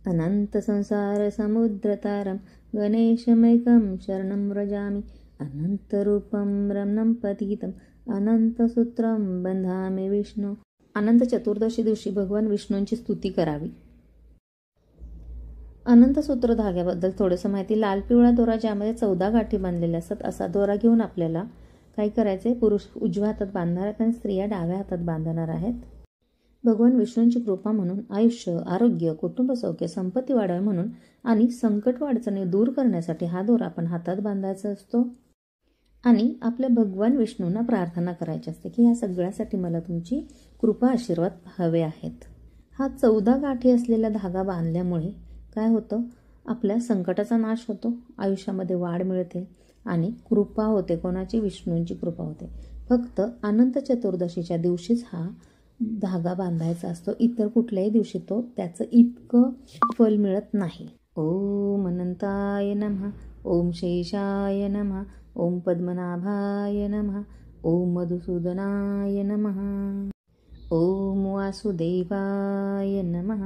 अनंत संसार समुद्रतारं गणेशमेकं शरणं व्रजामि। अनंतरूपं रमणं पतितं अनंतसूत्रं बंधामि विष्णू। अनंत चतुर्दशी दिवशी भगवान विष्णूंची स्तुती करावी। अनंत सूत्र धाग्याबद्दल थोडंसं माहिती. लाल पिवळा दोरा ज्यामध्ये 14 गाठी बांधलेल्या असतात असा दोरा घेऊन आपल्याला काय करायचे, पुरुष उजव्या हातात बांधणार आहेत आणि स्त्रिया डाव्या हातात बांधणार आहेत. भगवान विष्णूंची कृपा म्हणून, आयुष्य, आरोग्य, कुटुंब सौख्य, संपत्ती वाढावी म्हणून आणि संकट अडचणी दूर करण्यासाठी हा दोरा आपण हातात बांधायचा असतो. आणि आपल्या भगवान विष्णूंना प्रार्थना करायची असते की ह्या सगळ्यासाठी मला तुमची कृपा आशीर्वाद हवे आहेत. हा 14 गाठी असलेला धागा बांधल्यामुळे काय होतं, आपल्या संकटाचा नाश होतो, आयुष्यामध्ये वाढ मिळते आणि कृपा होते. कोणाची? विष्णूंची कृपा होते. फक्त अनंत चतुर्दशीच्या दिवशीच हा धागा बांधायचा असतो. इतर कुठल्याही दिवशी तो त्याचं इतकं फल मिळत नाही. ओम अनंताय नमः. ओम शेषाय नमः. ओम पद्मनाभाय नमः. ओम मधुसूदनाय नमः. ओम वासुदेवाय नमः.